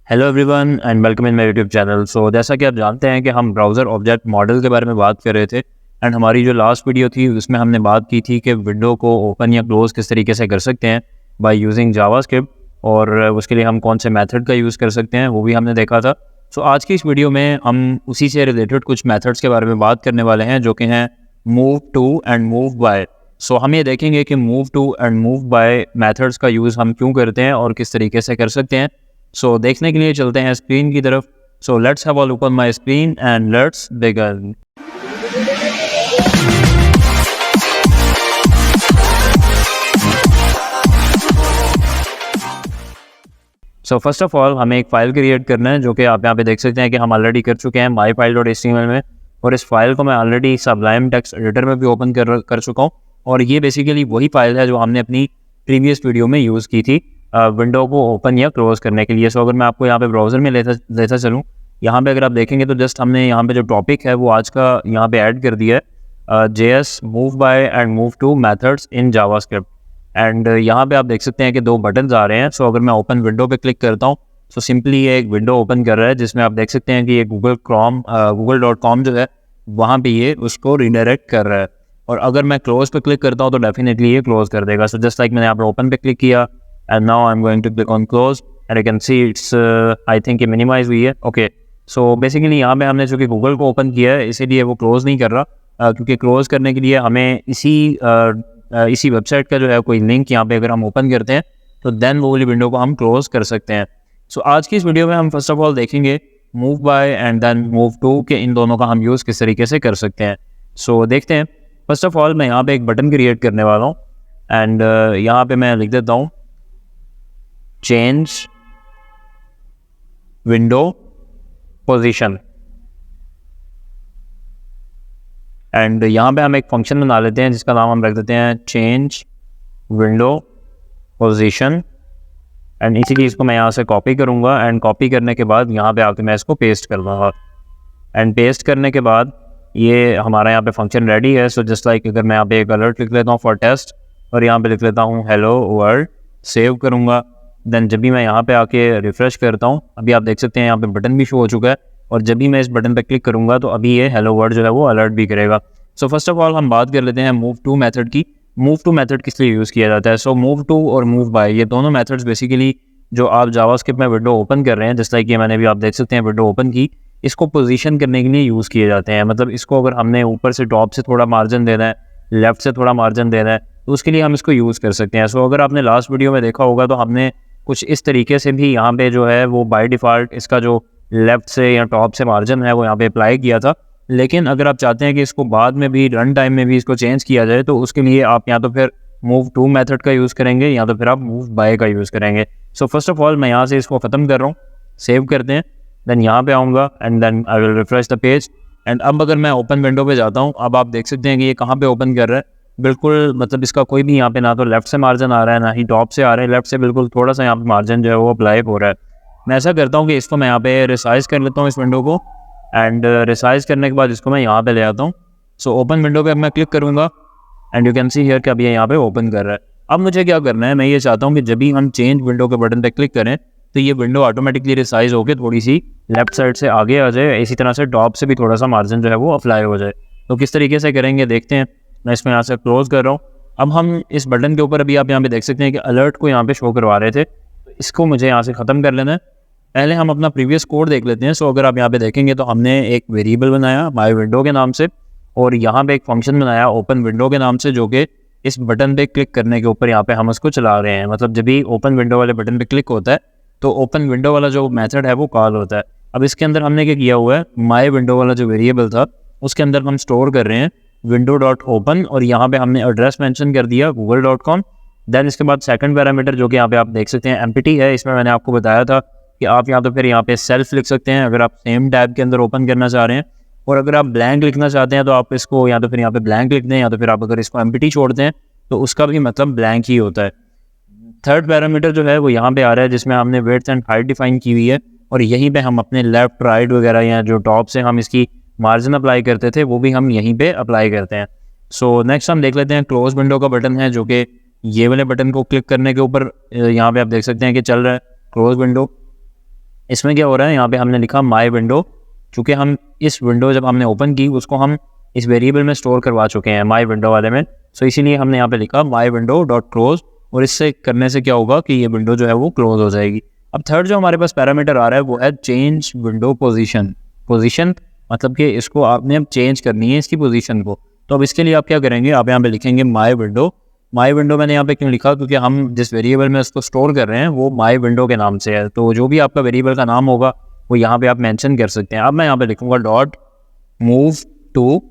Hello everyone and welcome in my YouTube channel. So जैसा कि आप जानते हैं कि हम ब्राउज़र ऑब्जेक्ट मॉडल के बारे में बात कर रहे थे एंड हमारी जो लास्ट वीडियो थी उसमें हमने बात की थी कि विंडो को ओपन या क्लोज़ किस तरीके से कर सकते हैं बाय यूजिंग जावास्क्रिप्ट, और उसके लिए हम कौन से मेथड का यूज़ कर सकते हैं वो भी हमने देखा था। सो आज की इस वीडियो में हम उसी से रिलेटेड कुछ मेथड्स के बारे में बात करने वाले हैं जो कि हैं move to and move by. So हम ये देखेंगे कि move to and move by methods का यूज़ हम क्यों करते हैं और किस तरीके से कर सकते हैं। सो देखने के लिए चलते हैं स्क्रीन की तरफ। So let's have a look on my screen and let's begin. So first of all हमें एक फ़ाइल क्रिएट करना है जो कि आप यहाँ पे देख सकते हैं कि हम ऑलरेडी कर चुके हैं myfile.html में, और इस फाइल को मैं ऑलरेडी सबलाइम टेक्स्ट एडिटर में भी ओपन कर चुका हूँ। और ये बेसिकली वही फाइल है जो हमने अपनी प्रीवियस वीडियो में यूज़ की थी विंडो को ओपन या क्लोज़ करने के लिए। सो अगर मैं आपको यहाँ पे ब्राउज़र में लेता चलूँ, यहाँ पे अगर आप देखेंगे तो जस्ट हमने यहाँ पे जो टॉपिक है वो आज का यहाँ पे ऐड कर दिया है, JS move by and move two methods in JavaScript. And यहाँ पे आप देख सकते हैं कि दो बटन्स आ रहे हैं। सो अगर मैं ओपन विंडो पे क्लिक करता हूँ तो सिंपली ये एक विंडो ओपन कर रहा है जिसमें आप देख सकते हैं कि ये google.com जो है वहाँ पे ये उसको रीडायरेक्ट कर रहा है। और अगर मैं क्लोज पे क्लिक करता हूँ तो डेफिनेटली ये क्लोज कर देगा। सो जस्ट लाइक मैंने यहाँ पर ओपन पे क्लिक किया and now I am going to click on close and I can see it's I think ये मिनिमाइज हुई है। ओके, सो बेसिकली यहाँ पे हमने चूँकि गूगल को ओपन किया है इसीलिए वो क्लोज नहीं कर रहा, क्योंकि क्लोज करने के लिए हमें इसी वेबसाइट का जो है कोई लिंक यहाँ पे अगर हम ओपन करते हैं तो देन वो वाली विंडो को हम क्लोज कर सकते हैं। सो आज की इस वीडियो में हम फर्स्ट ऑफ ऑल देखेंगे move by and then move to के इन दोनों का हम यूज़ किस तरीके से कर सकते हैं। सो देखते हैं। फर्स्ट ऑफ ऑल मैं यहाँ पे एक बटन क्रिएट करने वाला हूँ एंड यहाँ पे मैं लिख देता हूँ चेंज विंडो पोजीशन। एंड यहाँ पे हम एक फंक्शन बना लेते हैं जिसका नाम हम रख देते हैं चेंज विंडो पोजीशन। एंड इसी चीज़ को मैं यहाँ से कॉपी करूँगा एंड कॉपी करने के बाद यहाँ पे आके मैं इसको पेस्ट कर दूँगा। एंड पेस्ट करने के बाद ये हमारा यहाँ पे फंक्शन रेडी है। सो जस्ट लाइक अगर मैं यहाँ पे एक अलर्ट लिख लेता हूँ फॉर टेस्ट और यहाँ पे लिख लेता हूँ हेलो वर्ल्ड, सेव करूँगा। देन जब भी मैं यहाँ पे आके रिफ़्रेश करता हूँ, अभी आप देख सकते हैं यहाँ पे बटन भी शो हो चुका है, और जब भी मैं इस बटन पे क्लिक करूँगा तो अभी ये हेलो वर्ल्ड जो है वो अलर्ट भी करेगा। सो फर्स्ट ऑफ ऑल हम बात कर लेते हैं मूव टू मेथड की। मूव टू मेथड किस लिए यूज़ किया जाता है? सो मूव टू और मूव बाय ये दोनों मेथड्स बेसिकली जो आप जावास्क्रिप्ट में विंडो ओपन कर रहे हैं, जस्ट लाइक ये मैंने भी आप देख सकते हैं विंडो ओपन की, इसको पोजीशन करने के लिए यूज़ किए जाते हैं। मतलब इसको अगर हमने ऊपर से टॉप से थोड़ा मार्जिन देना है, लेफ्ट से थोड़ा मार्जिन देना है, तो उसके लिए हम इसको यूज़ कर सकते हैं। सो अगर आपने लास्ट वीडियो में देखा होगा तो हमने कुछ इस तरीके से भी यहाँ पे जो है वो बाय डिफ़ॉल्ट इसका जो लेफ़्ट से या टॉप से मार्जिन है वो यहाँ पे अप्लाई किया था। लेकिन अगर आप चाहते हैं कि इसको बाद में भी रन टाइम में भी इसको चेंज किया जाए तो उसके लिए आप या तो फिर मूव टू मेथड का यूज़ करेंगे या तो फिर आप मूव बाय का यूज़ करेंगे। सो फर्स्ट ऑफ ऑल मैं यहाँ से इसको ख़त्म कर रहा हूँ, सेव करते हैं, देन यहाँ पे आऊँगा and then I will refresh the page. And अब अगर मैं ओपन विंडो पे जाता हूँ, अब आप देख सकते हैं कि ये कहाँ पे ओपन कर रहा है। बिल्कुल मतलब इसका कोई भी यहाँ पे ना तो लेफ्ट से मार्जिन आ रहा है ना ही टॉप से आ रहा है, लेफ्ट से बिल्कुल थोड़ा सा यहाँ पे मार्जिन जो है वो अप्लाई हो रहा है। मैं ऐसा करता हूँ कि इसको मैं यहाँ पे रिसाइज़ कर लेता हूँ इस विंडो को, एंड रिसाइज़ करने के बाद इसको मैं यहाँ पे ले आता हूँ। सो ओपन विंडो पे अब मैं क्लिक करूँगा and you can see here कि अब ये यहाँ पे ओपन कर रहा है। अब मुझे क्या करना है, मैं ये चाहता हूँ कि जब भी हम चेंज विंडो के बटन पे क्लिक करें तो ये विंडो ऑटोमेटिकली रिसाइज़ होकर थोड़ी सी लेफ्ट साइड से आगे आ जाए, इसी तरह से टॉप से भी थोड़ा सा मार्जिन जो है वो अप्लाई हो जाए। तो किस तरीके से करेंगे देखते हैं। मैं इसमें यहाँ से क्लोज़ कर रहा हूँ। अब हम इस बटन के ऊपर अभी आप यहाँ पे देख सकते हैं कि अलर्ट को यहाँ पे शो करवा रहे थे, तो इसको मुझे यहाँ से ख़त्म कर लेना है। पहले हम अपना प्रीवियस कोड देख लेते हैं। सो अगर आप यहाँ पे देखेंगे तो हमने एक वेरिएबल बनाया माई विंडो के नाम से, और यहाँ पे एक फंक्शन बनाया ओपन विंडो के नाम से, जो कि इस बटन पे क्लिक करने के ऊपर यहाँ पे हम उसको चला रहे हैं। मतलब जब भी ओपन विंडो वाले बटन पे क्लिक होता है तो ओपन विंडो वाला जो मेथड है वो कॉल होता है। अब इसके अंदर हमने क्या किया हुआ है, माई विंडो वाला जो वेरिएबल था उसके अंदर हम स्टोर कर रहे हैं window.open, और यहाँ पे हमने एड्रेस मेंशन कर दिया google.com। देन इसके बाद सेकंड पैरामीटर जो कि यहाँ पे आप देख सकते हैं एम्प्टी है, इसमें मैंने आपको बताया था कि आप यहाँ तो फिर यहाँ पे सेल्फ लिख सकते हैं अगर आप सेम टैब के अंदर ओपन करना चाह रहे हैं, और अगर आप ब्लैंक लिखना चाहते हैं तो आप इसको या तो फिर यहाँ पे ब्लैंक लिख दें, या तो फिर आप अगर इसको एम्प्टी छोड़ दें तो उसका भी मतलब ब्लैंक ही होता है। थर्ड पैरामीटर जो है वो यहाँ पे आ रहा है जिसमें हमने विड्थ एंड हाइट डिफाइन की हुई है, और यहीं पे हम अपने लेफ्ट राइट वगैरह या जो टॉप से हम इसकी मार्जिन अप्लाई करते थे वो भी हम यहीं पे अप्लाई करते हैं। सो नेक्स्ट हम देख लेते हैं क्लोज विंडो का बटन है, जो कि ये वाले बटन को क्लिक करने के ऊपर यहाँ पे आप देख सकते हैं कि चल रहा है क्लोज विंडो। इसमें क्या हो रहा है, यहाँ पे हमने लिखा माई विंडो, चूँकि हम इस विंडो जब हमने ओपन की उसको हम इस वेरिएबल में स्टोर करवा चुके हैं माई विंडो वाले में, सो इसीलिए हमने यहाँ पे लिखा माई विंडो डॉट क्लोज, और इससे करने से क्या होगा कि ये विंडो जो है वो क्लोज हो जाएगी। अब थर्ड जो हमारे पास पैरामीटर आ रहा है वो है चेंज विंडो पोजीशन। पोजीशन मतलब कि इसको आपने अब चेंज करनी है इसकी पोजीशन को। तो अब इसके लिए आप क्या करेंगे, आप यहाँ पे लिखेंगे माई विंडो। माई विंडो मैंने यहाँ पे क्यों लिखा, क्योंकि हम जिस वेरिएबल में उसको स्टोर कर रहे हैं वो माई विंडो के नाम से है, तो जो भी आपका वेरिएबल का नाम होगा वो यहाँ पे आप मेंशन कर सकते हैं। अब मैं यहाँ पे लिखूँगा dot move to,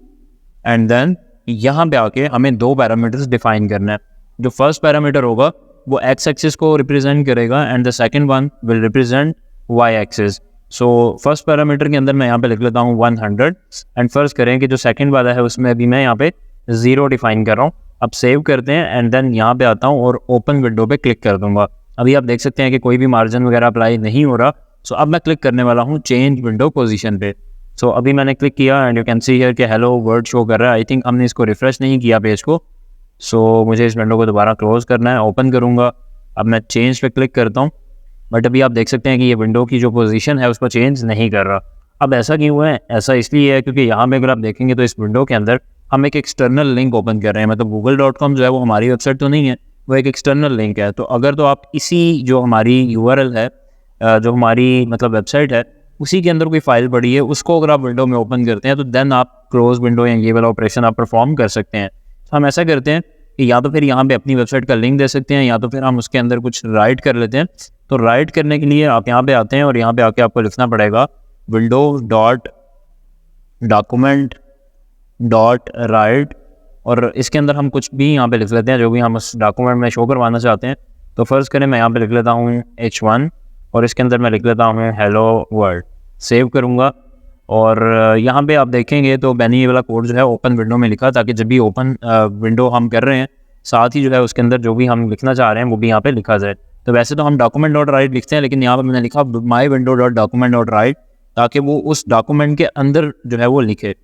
and then यहाँ पे आके हमें दो पैरामीटर्स डिफाइन करना है। जो फर्स्ट पैरामीटर होगा वो एक्स एक्सिस को रिप्रेजेंट करेगा and the second one will represent Y axis. So first parameter के अंदर मैं यहाँ पे लिख लेता हूँ 100, एंड फर्ज करें कि जो सेकंड वाला है उसमें अभी मैं यहाँ पे 0 डिफाइन कर रहा हूँ। अब सेव करते हैं एंड देन यहाँ पे आता हूँ और ओपन विंडो पे क्लिक कर दूंगा। अभी आप देख सकते हैं कि कोई भी मार्जिन वगैरह अप्लाई नहीं हो रहा। सो अब मैं क्लिक करने वाला हूँ चेंज विंडो पोजीशन पे। सो अभी मैंने क्लिक किया and you can see here कि हेलो वर्ड शो कर रहा है। आई थिंक हमने इसको रिफ्रेश नहीं किया पेज को, सो मुझे इस विंडो को दोबारा क्लोज करना है, ओपन करूँगा। अब मैं चेंज पे क्लिक करता हूँ, बट अभी आप देख सकते हैं कि ये विंडो की जो पोजीशन है उसको चेंज नहीं कर रहा। अब ऐसा क्यों है, ऐसा इसलिए है क्योंकि यहाँ पे अगर आप देखेंगे तो इस विंडो के अंदर हम एक एक्सटर्नल लिंक ओपन कर रहे हैं। मतलब google.com जो है वो हमारी वेबसाइट तो नहीं है, वो एक एक्सटर्नल लिंक है। तो अगर तो आप इसी जो हमारी URL है, जो हमारी मतलब वेबसाइट है, उसी के अंदर कोई फाइल पड़ी है, उसको अगर आप विंडो में ओपन करते हैं तो देन आप क्लोज विंडो या ये वाला ऑपरेशन आप परफॉर्म कर सकते हैं। तो हम ऐसा करते हैं कि या तो फिर यहाँ पे अपनी वेबसाइट का लिंक दे सकते हैं, या तो फिर हम उसके अंदर कुछ राइट कर लेते हैं। तो राइट करने के लिए आप यहाँ पे आते हैं और यहाँ पे आके आपको लिखना पड़ेगा window dot document dot right, और इसके अंदर हम कुछ भी यहाँ पे लिख लेते हैं जो भी हम उस डॉक्यूमेंट में शो करवाना चाहते हैं। तो फर्स्ट करें मैं यहाँ पे लिख लेता हूँ H1 और इसके अंदर मैं लिख लेता हूँ हेलो वर्ल्ड। सेव करूँगा और यहाँ पे आप देखेंगे तो मैंने ये वाला कोड जो है ओपन विंडो में लिखा, ताकि जब भी ओपन विंडो हम कर रहे हैं साथ ही जो है उसके अंदर जो भी हम लिखना चाह रहे हैं वो भी यहाँ पे लिखा जाए। तो वैसे तो हम डॉक्यूमेंट डॉट राइट लिखते हैं, लेकिन यहाँ पर मैंने लिखा माई window dot document dot right, ताकि वो उस डॉक्यूमेंट के अंदर जो है वो लिखे।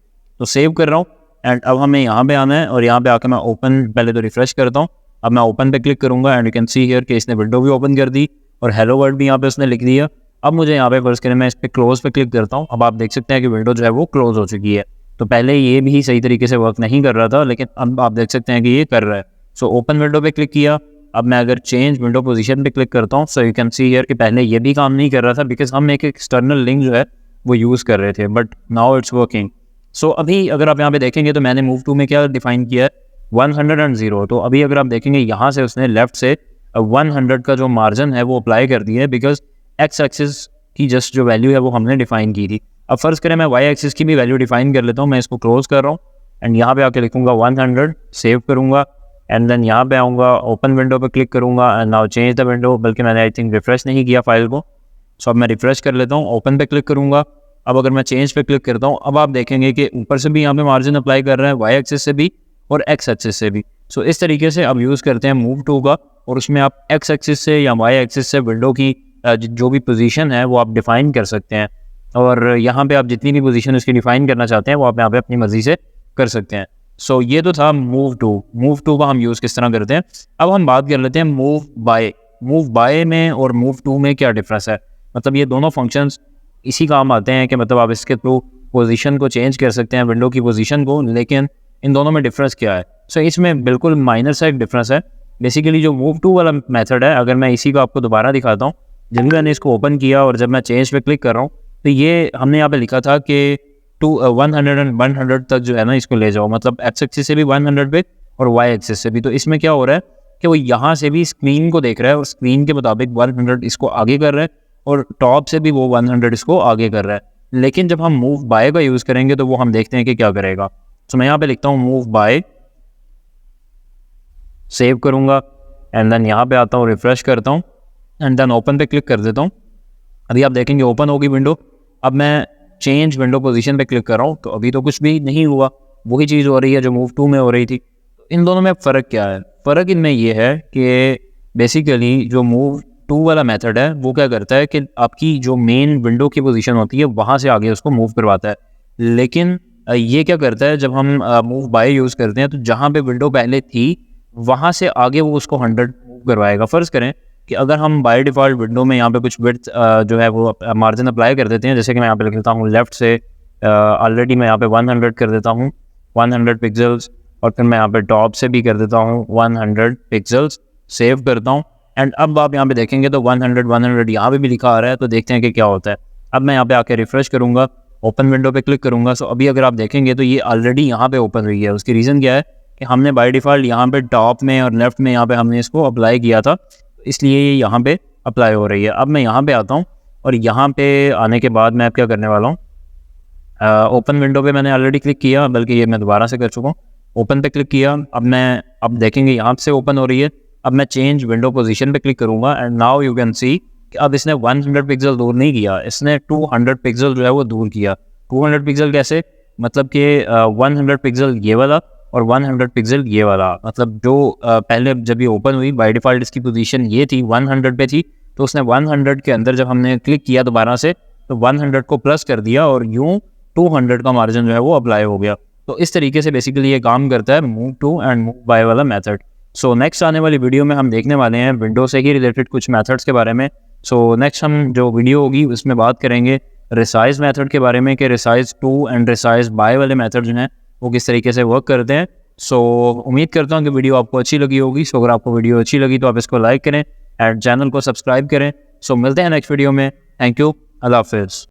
तो सेव कर रहा हूँ एंड अब हमें यहाँ पे आना है और यहाँ पे आकर मैं ओपन पहले तो रिफ्रेश करता हूँ। अब मैं ओपन पे क्लिक करूँगा and you can see here कि इसने विंडो भी ओपन कर दी और हेलो वर्ल्ड भी यहाँ पे उसने लिख दिया। अब मुझे यहाँ पे फर्ज करें मैं इस पर क्लोज पे क्लिक करता हूँ। अब आप देख सकते हैं कि विंडो जो है वो क्लोज हो चुकी है। तो पहले ये भी सही तरीके से वर्क नहीं कर रहा था, लेकिन अब आप देख सकते हैं कि ये कर रहा है। सो ओपन विंडो पे क्लिक किया। अब मैं अगर चेंज विंडो पोजीशन पे क्लिक करता हूँ, so you can see here कि पहले ये भी काम नहीं कर रहा था बिकॉज हम एक एक्सटर्नल लिंक जो है वो यूज़ कर रहे थे, बट नाउ इट्स वर्किंग। सो अभी अगर आप यहाँ पे देखेंगे तो मैंने मूव टू में क्या डिफाइन किया है 100। तो अभी अगर आप देखेंगे यहाँ से उसने लेफ्ट से 100 का जो मार्जिन है वो अप्लाई कर दिया है, बिकॉज एक्स एक्सिस की जस्ट जो वैल्यू है वो हमने डिफाइन की थी। अब फर्ज करें मैं वाई एक्सिस की भी वैल्यू डिफाइन कर लेता हूँ। मैं इसको क्लोज कर रहा हूँ एंड यहाँ पे आके लिखूंगा 100, सेव करूँगा एंड देन यहाँ पे आऊँगा, ओपन विंडो पे क्लिक करूँगा and now change the window, बल्कि मैंने आई थिंक रिफ्रेश नहीं किया फाइल को। सो अब मैं रिफ्रेश कर लेता हूँ, ओपन पे क्लिक करूँगा। अब अगर मैं चेंज पे क्लिक करता हूँ, अब आप देखेंगे कि ऊपर से भी यहाँ पे मार्जिन अप्लाई कर रहा है, वाई एक्सिस से भी और एक्स एक्सिस से भी। सो इस तरीके से अब यूज़ करते हैं मूव टू का, और उसमें आप एक्स एक्सिस से या वाई एक्सिस से विंडो की जो भी पोजीशन है वो आप डिफ़ाइन कर सकते हैं, और यहाँ पे आप जितनी भी पोजीशन उसकी डिफ़ाइन करना चाहते हैं वो आप यहाँ पे अपनी मर्जी से कर सकते हैं। सो ये तो था मूव टू। मूव टू का हम यूज़ किस तरह करते हैं। अब हम बात कर लेते हैं मूव बाय। मूव बाय में और मूव टू में क्या डिफरेंस है। मतलब ये दोनों फंक्शंस इसी काम आते हैं कि मतलब आप इसके थ्रू पोजीशन को चेंज कर सकते हैं, विंडो की पोजीशन को, लेकिन इन दोनों में डिफरेंस क्या है। सो इसमें बिल्कुल माइनर सा एक डिफरेंस है। बेसिकली जो मूव टू वाला मेथड है, अगर मैं इसी को आपको दोबारा दिखाता हूँ, जब भी मैंने इसको ओपन किया और जब मैं चेंज पे क्लिक कर रहा हूँ तो ये हमने यहाँ पे लिखा था कि 100 तक जो है ना इसको ले जाओ, मतलब एक्स एक्सिस से भी 100 पे और वाई एक्सिस से भी। तो इसमें क्या हो रहा है कि वो यहाँ से भी स्क्रीन को देख रहा है और स्क्रीन के मुताबिक 100 इसको आगे कर रहा है और टॉप से भी वो 100 इसको आगे कर रहा है। लेकिन जब हम मूव बाय का यूज़ करेंगे तो वो हम देखते हैं कि क्या करेगा। तो मैं यहाँ पे लिखता हूँ मूव बाय, सेव करूँगा एंड देन यहाँ पे आता हूँ, रिफ्रेश करता हूँ एंड देन ओपन पे क्लिक कर देता हूँ। अभी आप देखेंगे ओपन होगी विंडो। अब मैं चेंज विंडो पोजीशन पे क्लिक कर रहा हूँ तो अभी तो कुछ भी नहीं हुआ, वही चीज़ हो रही है जो मूव टू में हो रही थी। इन दोनों में फ़र्क क्या है। फ़र्क इनमें ये है कि बेसिकली जो मूव टू वाला मेथड है वो क्या करता है कि आपकी जो मेन विंडो की पोजीशन होती है वहाँ से आगे उसको मूव करवाता है, लेकिन ये क्या करता है जब हम मूव बाय यूज़ करते हैं तो जहाँ पे विंडो पहले थी वहाँ से आगे वो उसको 100 मूव करवाएगा। फ़र्ज़ करें कि अगर हम बाय डिफ़ॉल्ट विंडो में यहाँ पे कुछ विड्थ जो है वो मार्जिन अप्लाई कर देते हैं, जैसे कि मैं यहाँ पे लिख लेता हूँ लेफ़्ट से ऑलरेडी मैं यहाँ पे 100 कर देता हूँ, 100 पिक्सल्स, और फिर मैं यहाँ पे टॉप से भी कर देता हूँ 100 पिक्सल्स, सेव करता हूँ। एंड अब आप यहाँ पे देखेंगे तो 100 यहाँ पे भी लिखा आ रहा है, तो देखते हैं कि क्या होता है। अब मैं यहाँ पे आके रिफ़्रेश करूँगा, ओपन विंडो पे क्लिक करूँगा। सो अभी अगर आप देखेंगे तो ये ऑलरेडी यहाँ पे ओपन हुई है। उसकी रीज़न क्या है कि हमने बाय डिफ़ॉल्ट यहाँ पे टॉप में और लेफ़्ट में यहाँ पे हमने इसको अप्लाई किया था, इसलिए ये यहाँ पे अप्लाई हो रही है। अब मैं यहाँ पे आता हूँ और यहाँ पे आने के बाद मैं अब क्या करने वाला हूँ, ओपन विंडो पे मैंने ऑलरेडी क्लिक किया, बल्कि ये मैं दोबारा से कर चुका हूँ। ओपन पे क्लिक किया, अब देखेंगे यहाँ से ओपन हो रही है। अब मैं चेंज विंडो पोजीशन पे क्लिक करूँगा and now you can see कि अब इसने 100 पिक्सल दूर नहीं किया, इसने 200 पिक्सल जो है वो दूर किया। 200 पिक्सल कैसे, मतलब कि 100 पिक्सल ये वाला और 100 पिक्सल ये वाला, मतलब जो पहले जब ये ओपन हुई बाय डिफ़ॉल्ट इसकी पोजीशन ये थी 100 पे थी, तो उसने 100 के अंदर जब हमने क्लिक किया दोबारा से तो 100 को प्लस कर दिया और यूँ 200 का मार्जिन जो है वो अप्लाई हो गया। तो इस तरीके से बेसिकली ये काम करता है move to and move by वाला मेथड। सो नेक्स्ट आने वाली वीडियो में हम देखने वाले हैं विंडो से ही रिलेटेड कुछ मेथड्स के बारे में। सो नेक्स्ट हम जो वीडियो होगी उसमें बात करेंगे रिसाइज मेथड के बारे में, कि resize to and resize by वाले मेथड जो हैं वो किस तरीके से वर्क करते हैं। सो उम्मीद करता हूँ कि वीडियो आपको अच्छी लगी होगी। सो अगर आपको वीडियो अच्छी लगी तो आप इसको लाइक करें एंड चैनल को सब्सक्राइब करें। सो मिलते हैं नेक्स्ट वीडियो में। थैंक यू, अल्लाह हाफिज़।